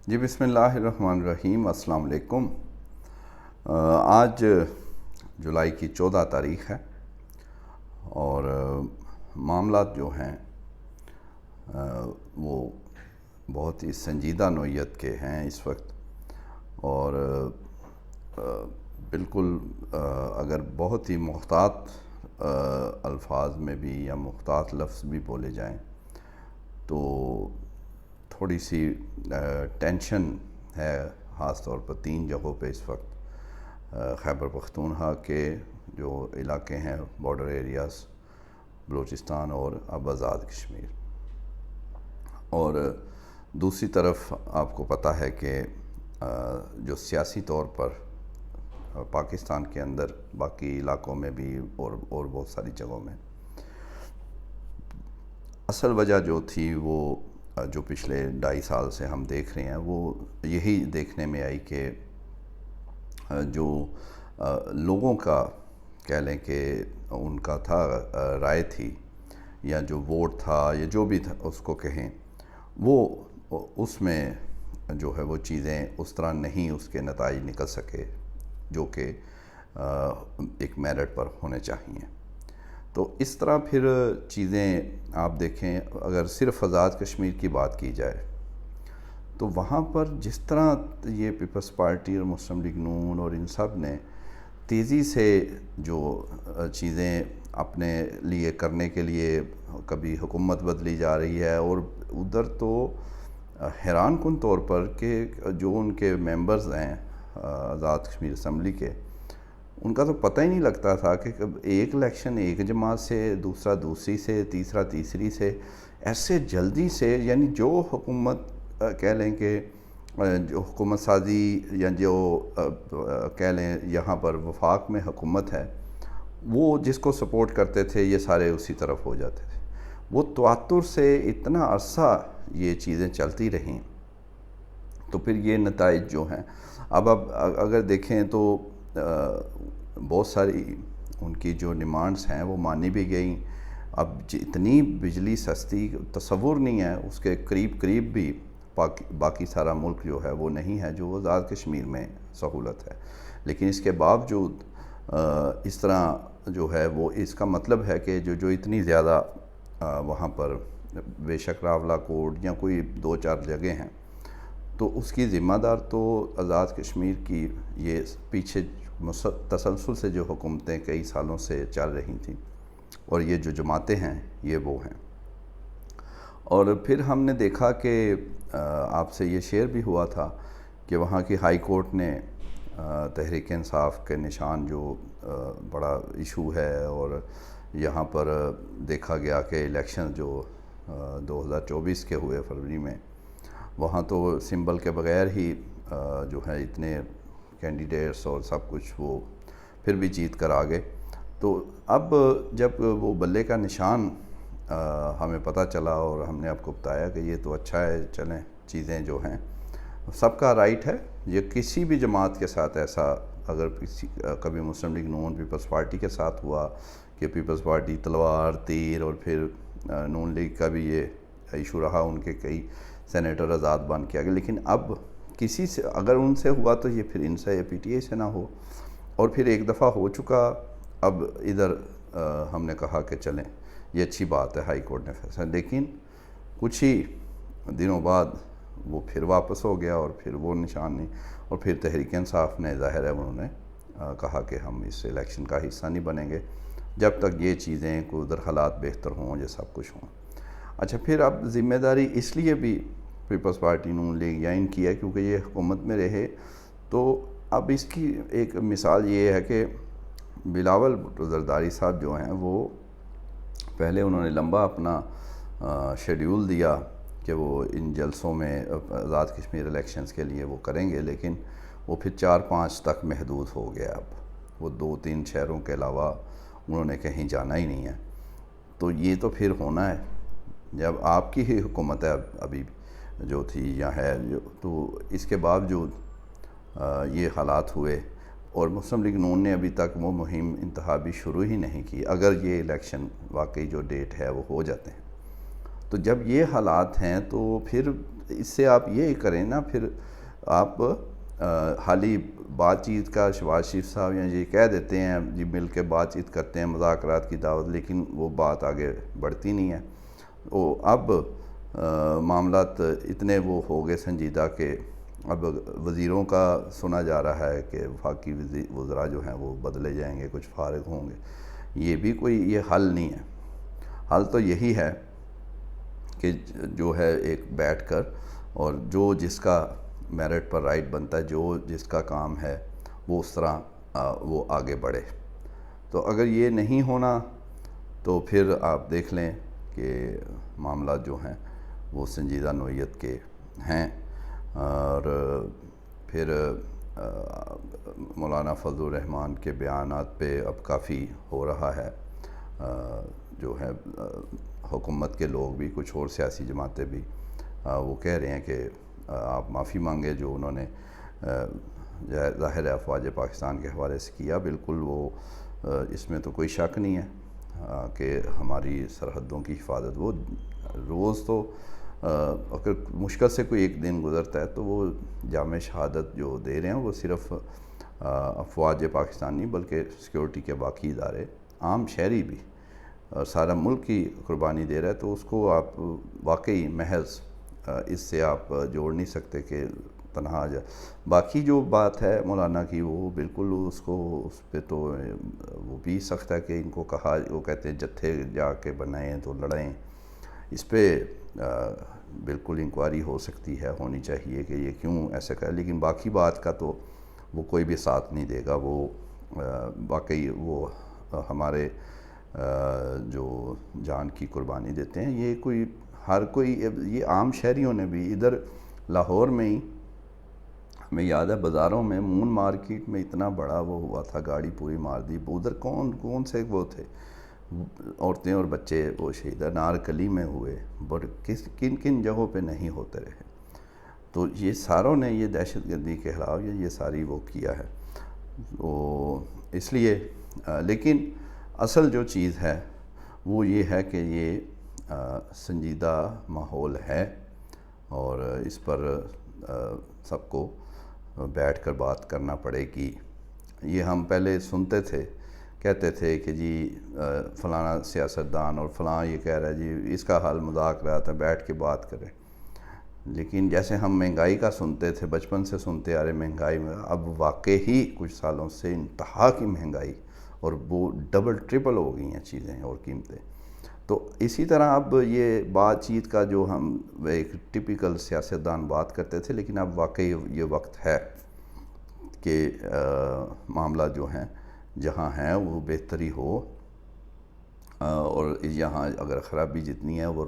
جی بسم اللہ الرحمن الرحیم، السلام علیکم۔ آج جولائی کی 14 تاریخ ہے اور معاملات جو ہیں وہ بہت ہی سنجیدہ نوعیت کے ہیں اس وقت، اور بالکل اگر بہت ہی محتاط الفاظ میں بھی یا محتاط لفظ بھی بولے جائیں تو تھوڑی سی ٹینشن ہے، خاص طور پر 3 جگہوں پہ اس وقت۔ خیبر پختونخوا کے جو علاقے ہیں، بارڈر ایریاز، بلوچستان اور اب آزاد کشمیر، اور دوسری طرف آپ کو پتہ ہے کہ جو سیاسی طور پر پاکستان کے اندر باقی علاقوں میں بھی اور بہت ساری جگہوں میں اصل وجہ جو تھی وہ جو پچھلے 2.5 سال سے ہم دیکھ رہے ہیں وہ یہی دیکھنے میں آئی کہ جو لوگوں کا کہہ لیں کہ ان کا تھا رائے تھی یا جو ووٹ تھا یا جو بھی تھا اس کو کہیں، وہ اس میں جو ہے وہ چیزیں اس طرح نہیں، اس کے نتائج نکل سکے جو کہ ایک میرٹ پر ہونے چاہیے۔ تو اس طرح پھر چیزیں آپ دیکھیں، اگر صرف آزاد کشمیر کی بات کی جائے تو وہاں پر جس طرح یہ پیپلز پارٹی اور مسلم لیگ نون اور ان سب نے تیزی سے جو چیزیں اپنے لیے کرنے کے لیے، کبھی حکومت بدلی جا رہی ہے، اور ادھر تو حیران کن طور پر کہ جو ان کے ممبرز ہیں آزاد کشمیر اسمبلی کے، ان کا تو پتہ ہی نہیں لگتا تھا کہ ایک الیکشن ایک جماعت سے، دوسرا دوسری سے، تیسرا تیسری سے، ایسے جلدی سے، یعنی جو حکومت کہہ لیں کہ جو حکومت سازی یا جو کہہ لیں یہاں پر وفاق میں حکومت ہے، وہ جس کو سپورٹ کرتے تھے یہ سارے اسی طرف ہو جاتے تھے۔ وہ تواتر سے اتنا عرصہ یہ چیزیں چلتی رہیں تو پھر یہ نتائج جو ہیں اب اگر دیکھیں تو بہت ساری ان کی جو ڈیمانڈز ہیں وہ مانی بھی گئیں۔ اب اتنی بجلی سستی تصور نہیں ہے، اس کے قریب بھی باقی سارا ملک جو ہے وہ نہیں ہے جو آزاد کشمیر میں سہولت ہے، لیکن اس کے باوجود اس طرح جو ہے وہ اس کا مطلب ہے کہ جو اتنی زیادہ وہاں پر بے شک راولا کوٹ یا کوئی 2-4 جگہ ہیں، تو اس کی ذمہ دار تو آزاد کشمیر کی یہ پیچھے تسلسل سے جو حکومتیں کئی سالوں سے چل رہی تھیں، اور یہ جو جماعتیں ہیں یہ وہ ہیں۔ اور پھر ہم نے دیکھا کہ آپ سے یہ شیئر بھی ہوا تھا کہ وہاں کی ہائی کورٹ نے تحریک انصاف کے نشان جو بڑا ایشو ہے، اور یہاں پر دیکھا گیا کہ الیکشن جو 2024 کے ہوئے فروری میں، وہاں تو سمبل کے بغیر ہی جو ہے اتنے کینڈیڈیٹس اور سب کچھ وہ پھر بھی جیت کر آگئے۔ تو اب جب وہ بلے کا نشان ہمیں پتہ چلا اور ہم نے آپ کو بتایا کہ یہ تو اچھا ہے، چلیں چیزیں جو ہیں سب کا رائٹ ہے، یہ کسی بھی جماعت کے ساتھ ایسا اگر کبھی مسلم لیگ نون پیپلز پارٹی کے ساتھ ہوا کہ پیپلز پارٹی تلوار تیر، اور پھر نون لیگ کا بھی یہ ایشو رہا، ان کے کئی سینیٹر آزاد بن کے آگے، لیکن اب کسی سے اگر ان سے ہوا تو یہ پھر ان سے یا پی ٹی آئی سے نہ ہو، اور پھر ایک دفعہ ہو چکا، اب ادھر ہم نے کہا کہ چلیں یہ اچھی بات ہے، ہائی کورٹ نے فیصلہ، لیکن کچھ ہی دنوں بعد وہ پھر واپس ہو گیا، اور پھر وہ نشان نہیں، اور پھر تحریک انصاف نے ظاہر ہے انہوں نے کہا کہ ہم اس الیکشن کا حصہ نہیں بنیں گے جب تک یہ چیزیں کو ادھر حالات بہتر ہوں، یہ سب کچھ ہوں۔ اچھا، پھر اب ذمہ داری اس لیے بھی پیپلز پارٹی نون لیگ یا ان کی ہے کیونکہ یہ حکومت میں رہے، تو اب اس کی ایک مثال یہ ہے کہ بلاول بھٹو زرداری صاحب جو ہیں وہ پہلے انہوں نے لمبا اپنا شیڈیول دیا کہ وہ ان جلسوں میں آزاد کشمیر الیکشنز کے لیے وہ کریں گے، لیکن وہ پھر 4-5 تک محدود ہو گیا۔ اب وہ 2-3 شہروں کے علاوہ انہوں نے کہیں جانا ہی نہیں ہے۔ تو یہ تو پھر ہونا ہے جب آپ کی ہی حکومت ہے ابھی جو تھی یا ہے، تو اس کے باوجود یہ حالات ہوئے، اور مسلم لیگ نون نے ابھی تک وہ مہم انتخابی شروع ہی نہیں کی اگر یہ الیکشن واقعی جو ڈیٹ ہے وہ ہو جاتے ہیں۔ تو جب یہ حالات ہیں تو پھر اس سے آپ یہ کریں نا، پھر آپ حالی بات چیت کا شہباز شریف صاحب یہ کہہ دیتے ہیں جی مل کے بات چیت کرتے ہیں، مذاکرات کی دعوت، لیکن وہ بات آگے بڑھتی نہیں ہے۔ وہ اب معاملات اتنے وہ ہو گئے سنجیدہ کہ اب وزیروں کا سنا جا رہا ہے کہ وفاقی وزراء جو ہیں وہ بدلے جائیں گے، کچھ فارغ ہوں گے۔ یہ بھی کوئی یہ حل نہیں ہے۔ حل تو یہی ہے کہ جو ہے ایک بیٹھ کر اور جو جس کا میرٹ پر رائٹ بنتا ہے، جو جس کا کام ہے وہ اس طرح وہ آگے بڑھے۔ تو اگر یہ نہیں ہونا تو پھر آپ دیکھ لیں کہ معاملات جو ہیں وہ سنجیدہ نوعیت کے ہیں۔ اور پھر مولانا فضل الرحمان کے بیانات پہ اب کافی ہو رہا ہے، جو ہے حکومت کے لوگ بھی، کچھ اور سیاسی جماعتیں بھی وہ کہہ رہے ہیں کہ آپ معافی مانگے جو انہوں نے ظاہر افواج پاکستان کے حوالے سے کیا۔ بالکل وہ اس میں تو کوئی شک نہیں ہے کہ ہماری سرحدوں کی حفاظت، وہ روز تو اگر مشکل سے کوئی ایک دن گزرتا ہے تو وہ جامع شہادت جو دے رہے ہیں وہ صرف افواج پاکستان نہیں بلکہ سیکیورٹی کے باقی ادارے، عام شہری بھی، سارا ملک کی قربانی دے رہا ہے۔ تو اس کو آپ واقعی محض اس سے آپ جوڑ نہیں سکتے کہ تنہا جا۔ باقی جو بات ہے مولانا کی وہ بالکل اس پہ تو وہ بھی سخت ہے کہ ان کو کہا، وہ کہتے ہیں جتھے جا کے بنائیں تو لڑیں، اس پہ بالکل انکوائری ہو سکتی ہے، ہونی چاہیے کہ یہ کیوں ایسا کرے۔ لیکن باقی بات کا تو وہ کوئی بھی ساتھ نہیں دے گا۔ وہ واقعی وہ ہمارے جو جان کی قربانی دیتے ہیں، یہ کوئی ہر کوئی، یہ عام شہریوں نے بھی ادھر لاہور میں ہی ہمیں یاد ہے بازاروں میں مون مارکیٹ میں اتنا بڑا وہ ہوا تھا، گاڑی پوری مار دی۔ ادھر کون سے وہ تھے عورتیں اور بچے وہ شہید، نارکلی میں ہوئے، کن کن جگہوں پہ نہیں ہوتے رہے۔ تو یہ ساروں نے یہ دہشت گردی کے خلاف یہ ساری وہ کیا ہے۔ تو اس لیے لیکن اصل جو چیز ہے وہ یہ ہے کہ یہ سنجیدہ ماحول ہے اور اس پر سب کو بیٹھ کر بات کرنا پڑے گی۔ یہ ہم پہلے سنتے تھے، کہتے تھے کہ جی فلانا سیاستدان اور فلاں یہ کہہ رہا ہے جی اس کا حل مذاکرات ہے، بیٹھ کے بات کریں۔ لیکن جیسے ہم مہنگائی کا سنتے تھے، بچپن سے سنتے آ رہے مہنگائی میں، اب واقعی کچھ سالوں سے انتہا کی مہنگائی، اور وہ ڈبل ٹرپل ہو گئی ہیں چیزیں اور قیمتیں۔ تو اسی طرح اب یہ بات چیت کا جو ہم ایک ٹپیکل سیاستدان بات کرتے تھے، لیکن اب واقعی یہ وقت ہے کہ معاملہ جو ہیں جہاں ہیں وہ بہتری ہو، اور یہاں اگر خرابی جتنی ہے وہ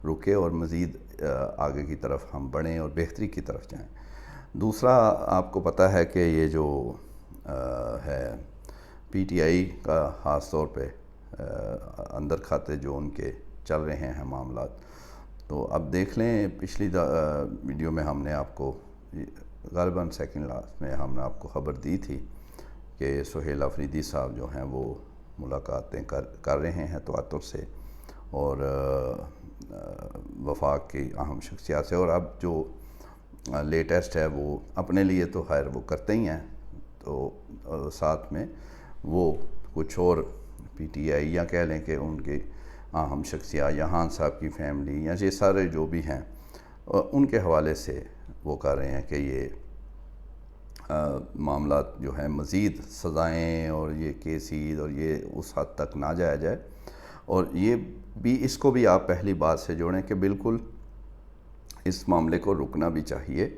رکے اور مزید آگے کی طرف ہم بڑھیں اور بہتری کی طرف جائیں۔ دوسرا آپ کو پتہ ہے کہ یہ جو ہے پی ٹی آئی کا خاص طور پہ اندر کھاتے جو ان کے چل رہے ہیں معاملات، تو اب دیکھ لیں پچھلی ویڈیو میں ہم نے آپ کو غالباً سیکنڈ لاسٹ میں ہم نے آپ کو خبر دی تھی کہ سہیل آفریدی صاحب جو ہیں وہ ملاقاتیں کر رہے ہیں تواتر سے اور وفاق کی اہم شخصیات سے، اور اب جو لیٹسٹ ہے وہ اپنے لیے تو خیر وہ کرتے ہی ہیں، تو ساتھ میں وہ کچھ اور پی ٹی آئی یا کہہ لیں کہ ان کے اہم شخصیات یا خان صاحب کی فیملی یا یہ سارے جو بھی ہیں ان کے حوالے سے وہ کر رہے ہیں کہ یہ معاملات جو ہیں مزید سزائیں اور یہ کیسز اور یہ اس حد تک نہ جایا جائے، اور یہ بھی اس کو بھی آپ پہلی بات سے جوڑیں کہ بالکل اس معاملے کو رکنا بھی چاہیے،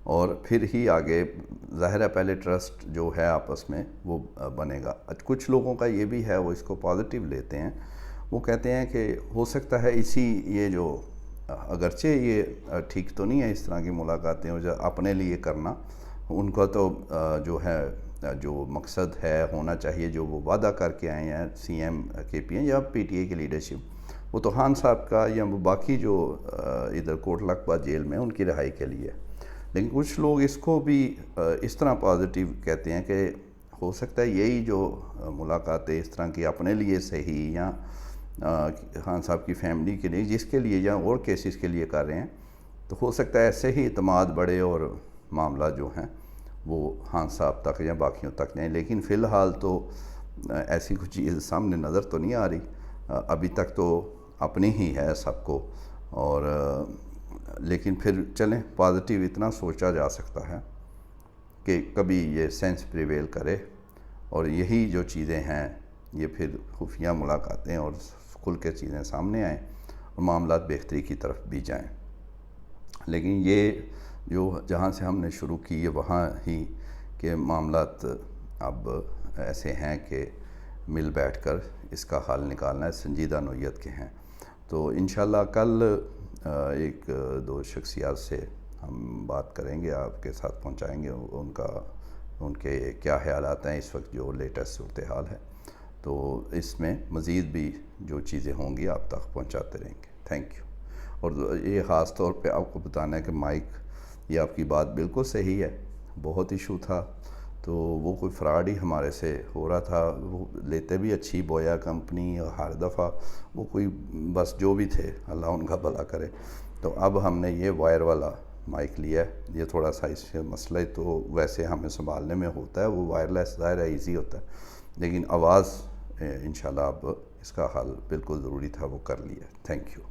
اور پھر ہی آگے ظاہر ہے پہلے ٹرسٹ جو ہے آپس میں وہ بنے گا۔ کچھ لوگوں کا یہ بھی ہے وہ اس کو پازیٹیو لیتے ہیں، وہ کہتے ہیں کہ ہو سکتا ہے یہ جو اگرچہ یہ ٹھیک تو نہیں ہے اس طرح کی ملاقاتیں جو اپنے لیے کرنا، ان کا تو جو ہے جو مقصد ہے ہونا چاہیے جو وہ وعدہ کر کے آئے ہیں سی ایم کے پی ہیں یا پی ٹی اے کی لیڈرشپ، وہ تو خان صاحب کا یا باقی جو ادھر کوٹ لکھپت جیل میں ان کی رہائی کے لیے۔ لیکن کچھ لوگ اس کو بھی اس طرح پازیٹیو کہتے ہیں کہ ہو سکتا ہے یہی جو ملاقاتیں اس طرح کی اپنے لیے صحیح یا خان صاحب کی فیملی کے لیے جس کے لیے یا اور کیسز کے لیے کر رہے ہیں، تو ہو سکتا ہے ایسے ہی اعتماد بڑھے اور معاملات جو ہیں وہ خان صاحب تک یا باقیوں تک جائیں، لیکن فی الحال تو ایسی کچھ چیز سامنے نظر تو نہیں آ رہی۔ ابھی تک تو اپنی ہی ہے سب کو، اور لیکن پھر چلیں پازیٹیو اتنا سوچا جا سکتا ہے کہ کبھی یہ سینس پریویل کرے اور یہی جو چیزیں ہیں یہ پھر خفیہ ملاقاتیں اور کھل کے چیزیں سامنے آئیں اور معاملات بہتری کی طرف بھی جائیں۔ لیکن یہ جو جہاں سے ہم نے شروع کی یہ وہاں ہی کہ معاملات اب ایسے ہیں کہ مل بیٹھ کر اس کا حل نکالنا ہے، سنجیدہ نوعیت کے ہیں۔ تو انشاءاللہ کل ایک دو شخصیات سے ہم بات کریں گے، آپ کے ساتھ پہنچائیں گے ان کے کیا خیالات ہیں اس وقت جو لیٹسٹ صورتحال ہے۔ تو اس میں مزید بھی جو چیزیں ہوں گی آپ تک پہنچاتے رہیں گے۔ Thank you. اور یہ خاص طور پہ آپ کو بتانا ہے کہ مائک، یہ آپ کی بات بالکل صحیح ہے، بہت ایشو تھا، تو وہ کوئی فراڈ ہی ہمارے سے ہو رہا تھا۔ وہ لیتے بھی اچھی بویا کمپنی، اور ہر دفعہ وہ کوئی بس جو بھی تھے اللہ ان کا بھلا کرے۔ تو اب ہم نے یہ وائر والا مائک لیا ہے، یہ تھوڑا سا اس سے مسئلہ تو ویسے ہمیں سنبھالنے میں ہوتا ہے، وہ وائرلیس ظاہر ہے ایزی ہوتا ہے، لیکن آواز انشاءاللہ اب اس کا حل بالکل ضروری تھا وہ کر لیا۔ Thank you.